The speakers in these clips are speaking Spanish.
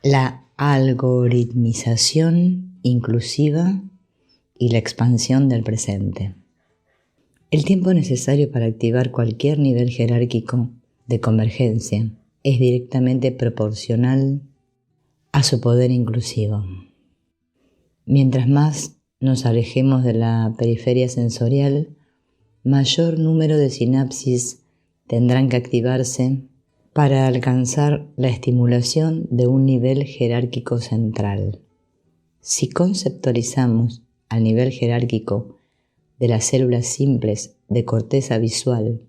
la algoritmización inclusiva y la expansión del presente. El tiempo necesario para activar cualquier nivel jerárquico de convergencia es directamente proporcional a su poder inclusivo. Mientras más nos alejemos de la periferia sensorial, mayor número de sinapsis tendrán que activarse para alcanzar la estimulación de un nivel jerárquico central. Si conceptualizamos al nivel jerárquico de las células simples de corteza visual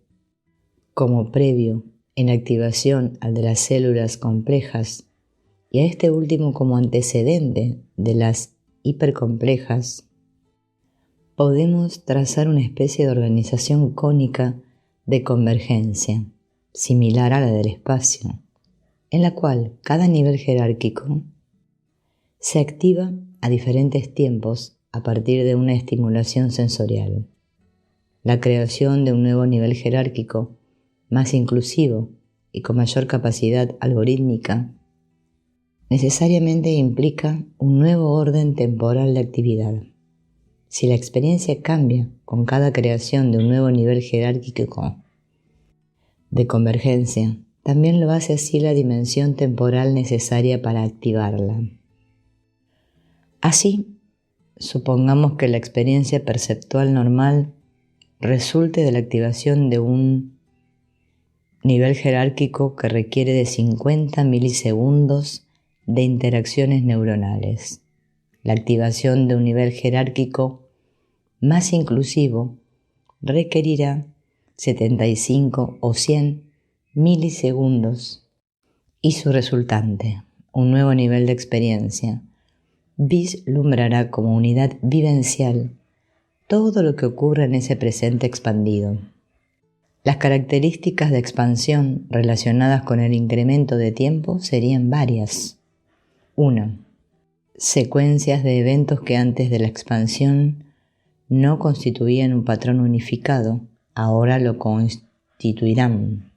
como previo en activación al de las células complejas y a este último como antecedente de las hipercomplejas, podemos trazar una especie de organización cónica de convergencia, similar a la del espacio, en la cual cada nivel jerárquico se activa a diferentes tiempos a partir de una estimulación sensorial. La creación de un nuevo nivel jerárquico más inclusivo y con mayor capacidad algorítmica necesariamente implica un nuevo orden temporal de actividad. Si la experiencia cambia con cada creación de un nuevo nivel jerárquico de convergencia, también lo hace así la dimensión temporal necesaria para activarla. Así, supongamos que la experiencia perceptual normal resulte de la activación de un nivel jerárquico que requiere de 50 milisegundos de interacciones neuronales. La activación de un nivel jerárquico más inclusivo requerirá 75 o 100 milisegundos y su resultante, un nuevo nivel de experiencia, vislumbrará como unidad vivencial todo lo que ocurre en ese presente expandido. Las características de expansión relacionadas con el incremento de tiempo serían varias. 1. Secuencias de eventos que antes de la expansión no constituían un patrón unificado, ahora lo constituirán.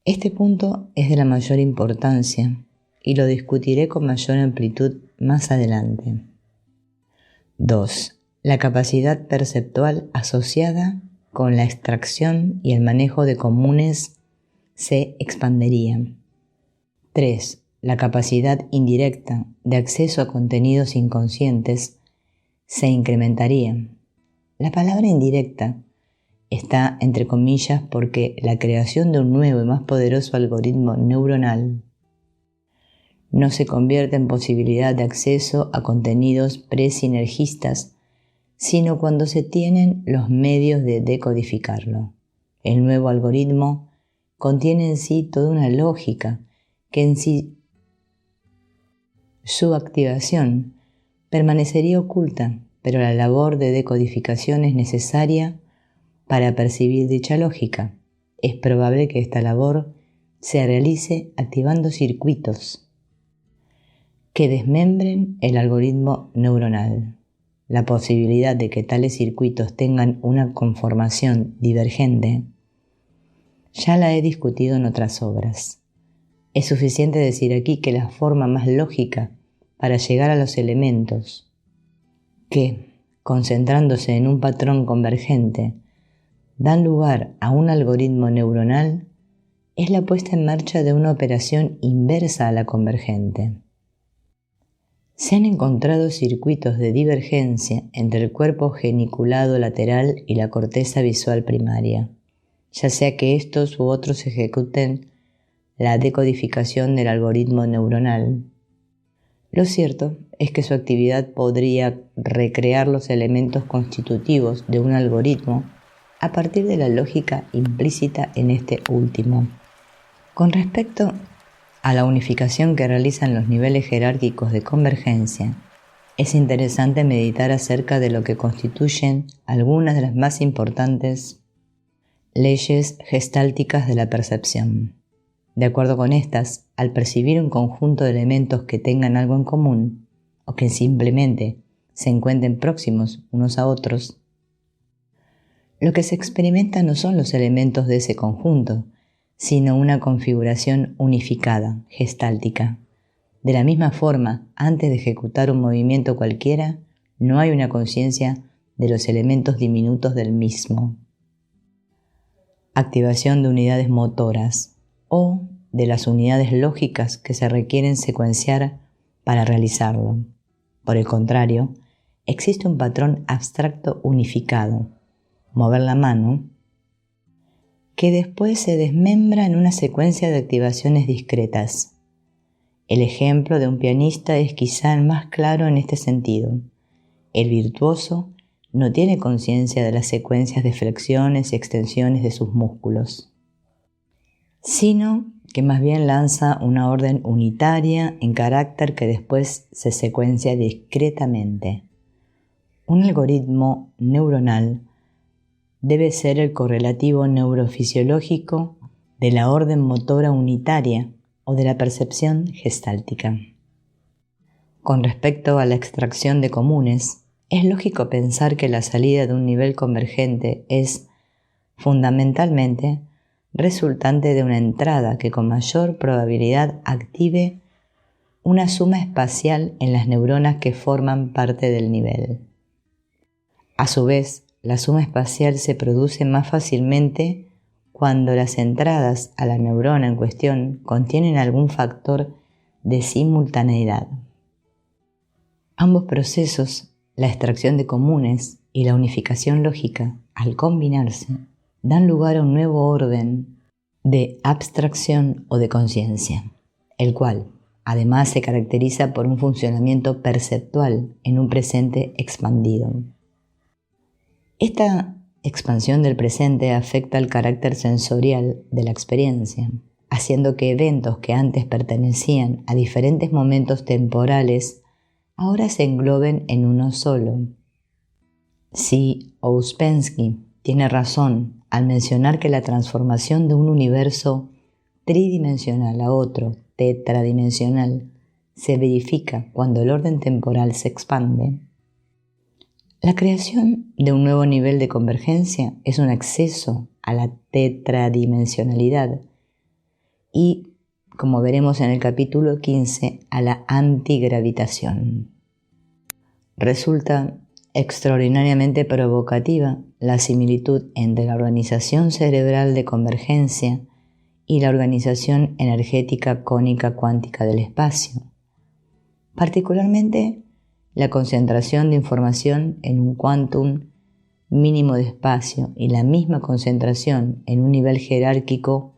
Este punto es de la mayor importancia y lo discutiré con mayor amplitud más adelante. 2. La capacidad perceptual asociada con la extracción y el manejo de comunes se expandiría. 3. La capacidad indirecta de acceso a contenidos inconscientes se incrementaría. La palabra indirecta está entre comillas porque la creación de un nuevo y más poderoso algoritmo neuronal no se convierte en posibilidad de acceso a contenidos presinergistas, sino cuando se tienen los medios de decodificarlo. El nuevo algoritmo contiene en sí toda una lógica que en sí su activación permanecería oculta, pero la labor de decodificación es necesaria para percibir dicha lógica. Es probable que esta labor se realice activando circuitos que desmembren el algoritmo neuronal. La posibilidad de que tales circuitos tengan una conformación divergente ya la he discutido en otras obras. Es suficiente decir aquí que la forma más lógica para llegar a los elementos que, concentrándose en un patrón convergente, dan lugar a un algoritmo neuronal es la puesta en marcha de una operación inversa a la convergente. Se han encontrado circuitos de divergencia entre el cuerpo geniculado lateral y la corteza visual primaria, ya sea que estos u otros ejecuten la decodificación del algoritmo neuronal. Lo cierto es que su actividad podría recrear los elementos constitutivos de un algoritmo a partir de la lógica implícita en este último. Con respecto a la unificación que realizan los niveles jerárquicos de convergencia, es interesante meditar acerca de lo que constituyen algunas de las más importantes leyes gestálticas de la percepción. De acuerdo con estas, al percibir un conjunto de elementos que tengan algo en común, o que simplemente se encuentren próximos unos a otros, lo que se experimenta no son los elementos de ese conjunto, sino una configuración unificada, gestáltica, De la misma forma, antes de ejecutar un movimiento cualquiera, no hay una conciencia de los elementos diminutos del mismo. Activación de unidades motoras o de las unidades lógicas que se requieren secuenciar para realizarlo. Por el contrario, existe un patrón abstracto unificado, mover la mano, que después se desmembra en una secuencia de activaciones discretas. El ejemplo de un pianista es quizá el más claro en este sentido. El virtuoso no tiene conciencia de las secuencias de flexiones y extensiones de sus músculos, sino que más bien lanza una orden unitaria en carácter que después se secuencia discretamente. Un algoritmo neuronal debe ser el correlativo neurofisiológico de la orden motora unitaria o de la percepción gestáltica. Con respecto a la extracción de comunes, es lógico pensar que la salida de un nivel convergente es, fundamentalmente, resultante de una entrada que con mayor probabilidad active una suma espacial en las neuronas que forman parte del nivel. A su vez, la suma espacial se produce más fácilmente cuando las entradas a la neurona en cuestión contienen algún factor de simultaneidad. Ambos procesos, la extracción de comunes y la unificación lógica, al combinarse, dan lugar a un nuevo orden de abstracción o de conciencia, el cual, además, se caracteriza por un funcionamiento perceptual en un presente expandido. Esta expansión del presente afecta el carácter sensorial de la experiencia, haciendo que eventos que antes pertenecían a diferentes momentos temporales ahora se engloben en uno solo. Si Ouspensky tiene razón al mencionar que la transformación de un universo tridimensional a otro tetradimensional se verifica cuando el orden temporal se expande, la creación de un nuevo nivel de convergencia es un acceso a la tetradimensionalidad y, como veremos en el capítulo 15, a la antigravitación. Resulta extraordinariamente provocativa la similitud entre la organización cerebral de convergencia y la organización energética cónica cuántica del espacio, particularmente la concentración de información en un quantum mínimo de espacio y la misma concentración en un nivel jerárquico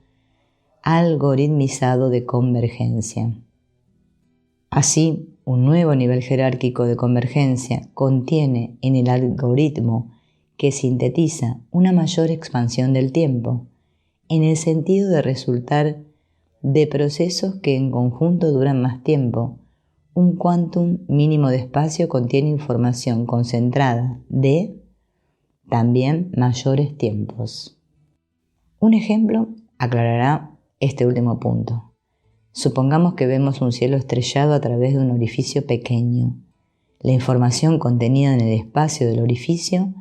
algoritmizado de convergencia. Así, un nuevo nivel jerárquico de convergencia contiene en el algoritmo que sintetiza una mayor expansión del tiempo, en el sentido de resultar de procesos que en conjunto duran más tiempo. Un quantum mínimo de espacio contiene información concentrada de también mayores tiempos. Un ejemplo aclarará este último punto. Supongamos que vemos un cielo estrellado a través de un orificio pequeño. La información contenida en el espacio del orificio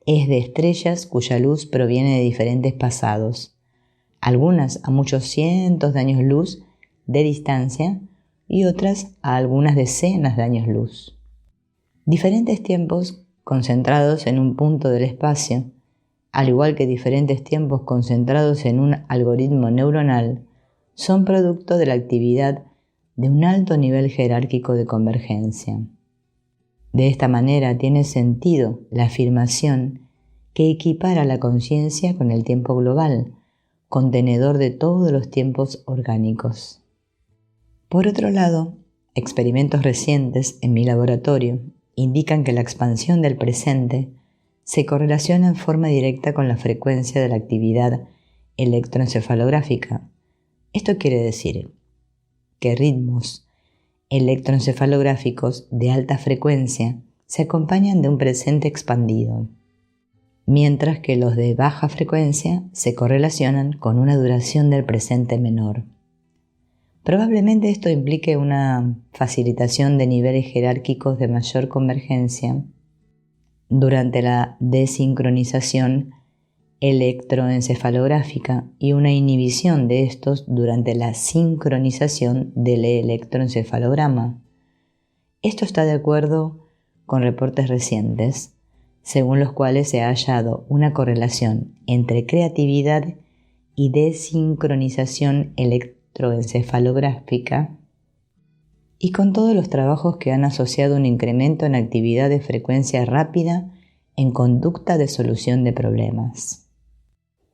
es de estrellas cuya luz proviene de diferentes pasados, algunas a muchos cientos de años luz de distancia y otras a algunas decenas de años luz. Diferentes tiempos concentrados en un punto del espacio, al igual que diferentes tiempos concentrados en un algoritmo neuronal, son producto de la actividad de un alto nivel jerárquico de convergencia. De esta manera tiene sentido la afirmación que equipara la conciencia con el tiempo global, contenedor de todos los tiempos orgánicos. Por otro lado, experimentos recientes en mi laboratorio indican que la expansión del presente se correlaciona en forma directa con la frecuencia de la actividad electroencefalográfica. Esto quiere decir que ritmos electroencefalográficos de alta frecuencia se acompañan de un presente expandido, mientras que los de baja frecuencia se correlacionan con una duración del presente menor. Probablemente esto implique una facilitación de niveles jerárquicos de mayor convergencia durante la desincronización electroencefalográfica y una inhibición de estos durante la sincronización del electroencefalograma. Esto está de acuerdo con reportes recientes, según los cuales se ha hallado una correlación entre creatividad y desincronización electroencefalográfica, y con todos los trabajos que han asociado un incremento en actividad de frecuencia rápida en conducta de solución de problemas.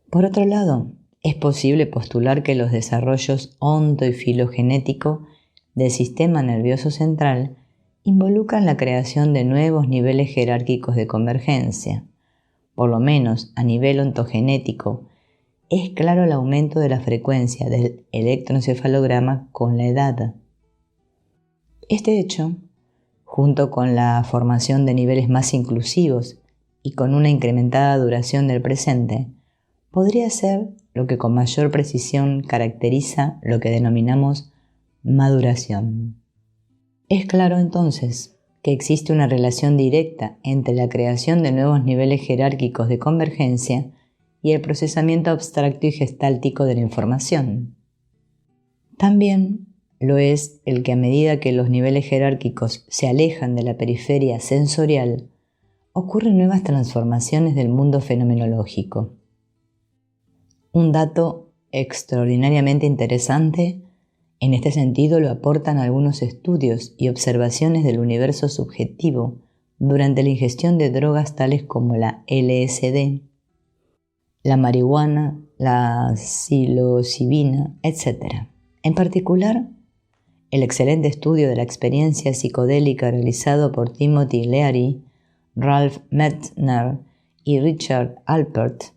Por otro lado, es posible postular que los desarrollos onto y filogenético del sistema nervioso central involucran la creación de nuevos niveles jerárquicos de convergencia. Por lo menos a nivel ontogenético, es claro el aumento de la frecuencia del electroencefalograma con la edad. Este hecho, junto con la formación de niveles más inclusivos y con una incrementada duración del presente, podría ser lo que con mayor precisión caracteriza lo que denominamos maduración. Es claro entonces que existe una relación directa entre la creación de nuevos niveles jerárquicos de convergencia y el procesamiento abstracto y gestáltico de la información. También lo es el que a medida que los niveles jerárquicos se alejan de la periferia sensorial, ocurren nuevas transformaciones del mundo fenomenológico. Un dato extraordinariamente interesante en este sentido lo aportan algunos estudios y observaciones del universo subjetivo durante la ingestión de drogas tales como la LSD, la marihuana, la psilocibina, etc. En particular, el excelente estudio de la experiencia psicodélica realizado por Timothy Leary, Ralph Metzner y Richard Alpert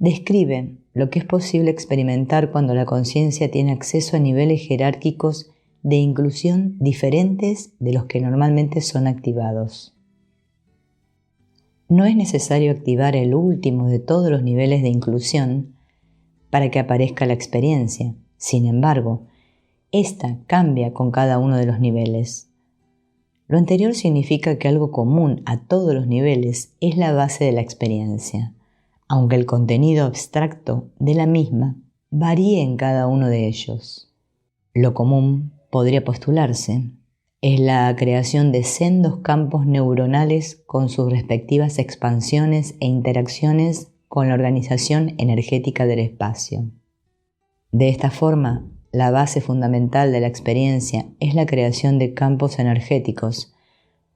describe lo que es posible experimentar cuando la conciencia tiene acceso a niveles jerárquicos de inclusión diferentes de los que normalmente son activados. No es necesario activar el último de todos los niveles de inclusión para que aparezca la experiencia. Sin embargo, esta cambia con cada uno de los niveles. Lo anterior significa que algo común a todos los niveles es la base de la experiencia, aunque el contenido abstracto de la misma varíe en cada uno de ellos. Lo común, podría postularse, es la creación de sendos campos neuronales con sus respectivas expansiones e interacciones con la organización energética del espacio. De esta forma, la base fundamental de la experiencia es la creación de campos energéticos,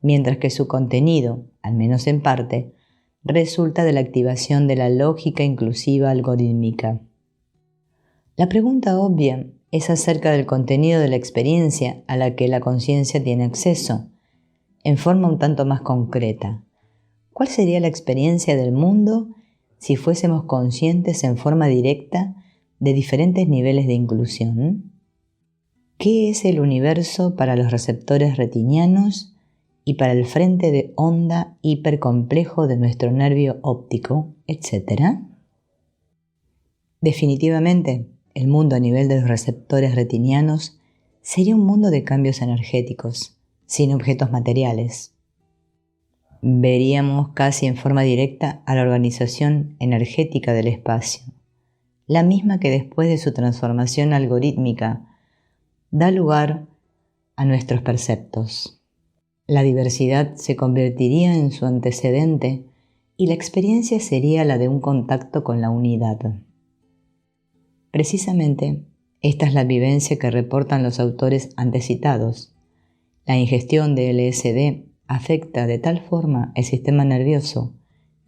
mientras que su contenido, al menos en parte, resulta de la activación de la lógica inclusiva algorítmica. La pregunta obvia es acerca del contenido de la experiencia a la que la conciencia tiene acceso, en forma un tanto más concreta. ¿Cuál sería la experiencia del mundo si fuésemos conscientes en forma directa de diferentes niveles de inclusión? ¿Qué es el universo para los receptores retinianos y para el frente de onda hipercomplejo de nuestro nervio óptico, etc.? Definitivamente, el mundo a nivel de los receptores retinianos sería un mundo de cambios energéticos, sin objetos materiales. Veríamos casi en forma directa a la organización energética del espacio, la misma que después de su transformación algorítmica da lugar a nuestros perceptos. La diversidad se convertiría en su antecedente y la experiencia sería la de un contacto con la unidad. Precisamente, esta es la vivencia que reportan los autores antecitados. La ingestión de LSD afecta de tal forma el sistema nervioso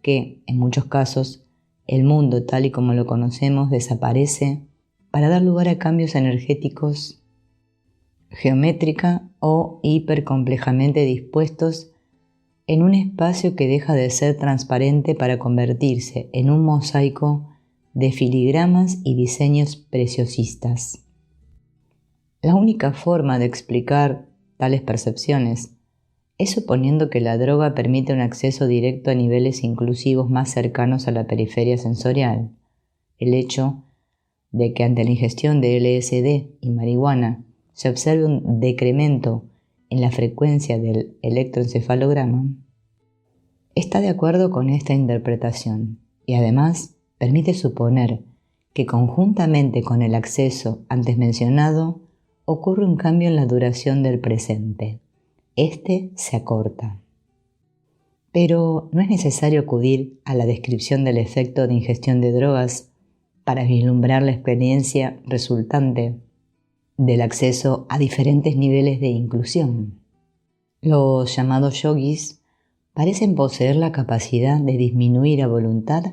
que, en muchos casos, el mundo tal y como lo conocemos desaparece para dar lugar a cambios energéticos geométrica o hipercomplejamente dispuestos en un espacio que deja de ser transparente para convertirse en un mosaico de filigramas y diseños preciosistas. La única forma de explicar tales percepciones es suponiendo que la droga permite un acceso directo a niveles inclusivos más cercanos a la periferia sensorial. El hecho de que ante la ingestión de LSD y marihuana se observe un decremento en la frecuencia del electroencefalograma está de acuerdo con esta interpretación y además permite suponer que conjuntamente con el acceso antes mencionado ocurre un cambio en la duración del presente. Este se acorta. Pero no es necesario acudir a la descripción del efecto de ingestión de drogas para vislumbrar la experiencia resultante del acceso a diferentes niveles de inclusión. Los llamados yogis parecen poseer la capacidad de disminuir a voluntad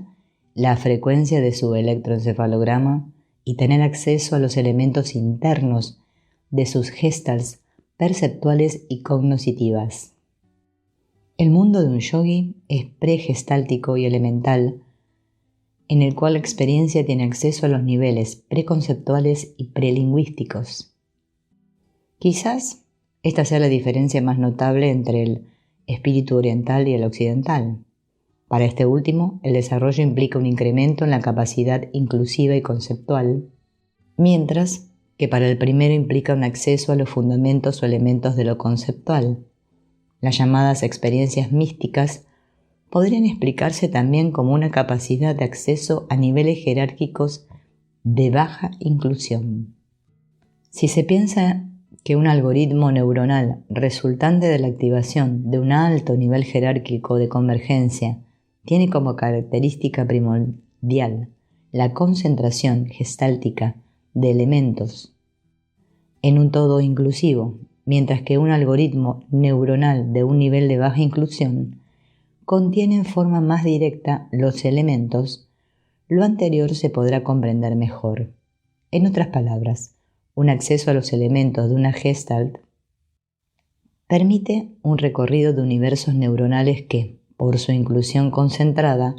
la frecuencia de su electroencefalograma y tener acceso a los elementos internos de sus gestalts perceptuales y cognitivas. El mundo de un yogi es pregestáltico y elemental, en el cual la experiencia tiene acceso a los niveles preconceptuales y prelingüísticos. Quizás esta sea la diferencia más notable entre el espíritu oriental y el occidental. Para este último, el desarrollo implica un incremento en la capacidad inclusiva y conceptual, mientras que para el primero implica un acceso a los fundamentos o elementos de lo conceptual. Las llamadas experiencias místicas podrían explicarse también como una capacidad de acceso a niveles jerárquicos de baja inclusión. Si se piensa que un algoritmo neuronal resultante de la activación de un alto nivel jerárquico de convergencia tiene como característica primordial la concentración gestáltica de elementos en un todo inclusivo, mientras que un algoritmo neuronal de un nivel de baja inclusión contiene en forma más directa los elementos, lo anterior se podrá comprender mejor. En otras palabras, un acceso a los elementos de una Gestalt permite un recorrido de universos neuronales que, por su inclusión concentrada,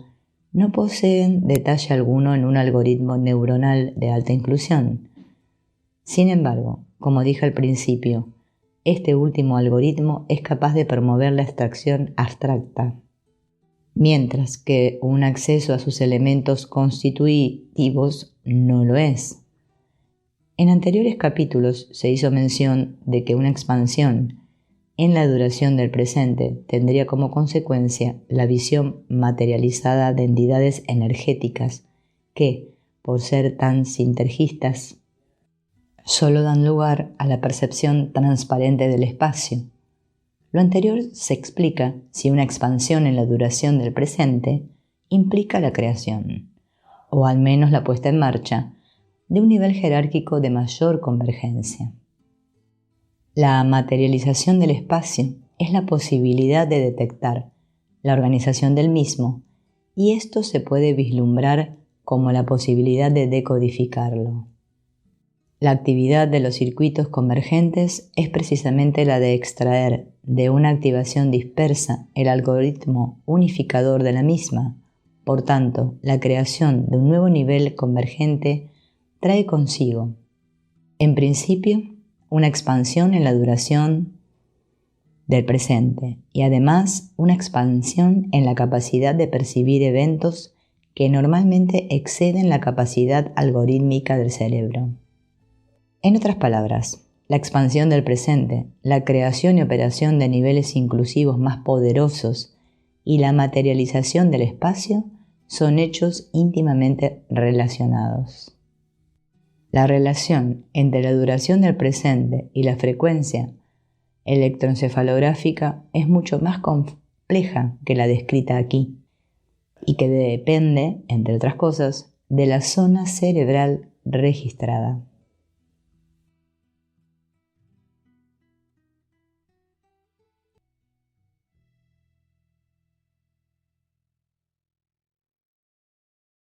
no poseen detalle alguno en un algoritmo neuronal de alta inclusión. Sin embargo, como dije al principio, este último algoritmo es capaz de promover la abstracción abstracta, mientras que un acceso a sus elementos constitutivos no lo es. En anteriores capítulos se hizo mención de que una expansión en la duración del presente tendría como consecuencia la visión materializada de entidades energéticas que, por ser tan sintergistas, solo dan lugar a la percepción transparente del espacio. Lo anterior se explica si una expansión en la duración del presente implica la creación, o al menos la puesta en marcha, de un nivel jerárquico de mayor convergencia. La materialización del espacio es la posibilidad de detectar la organización del mismo, y esto se puede vislumbrar como la posibilidad de decodificarlo. La actividad de los circuitos convergentes es precisamente la de extraer de una activación dispersa el algoritmo unificador de la misma. Por tanto, la creación de un nuevo nivel convergente trae consigo, en principio, una expansión en la duración del presente y además una expansión en la capacidad de percibir eventos que normalmente exceden la capacidad algorítmica del cerebro. En otras palabras, la expansión del presente, la creación y operación de niveles inclusivos más poderosos y la materialización del espacio son hechos íntimamente relacionados. La relación entre la duración del presente y la frecuencia electroencefalográfica es mucho más compleja que la descrita aquí y que depende, entre otras cosas, de la zona cerebral registrada.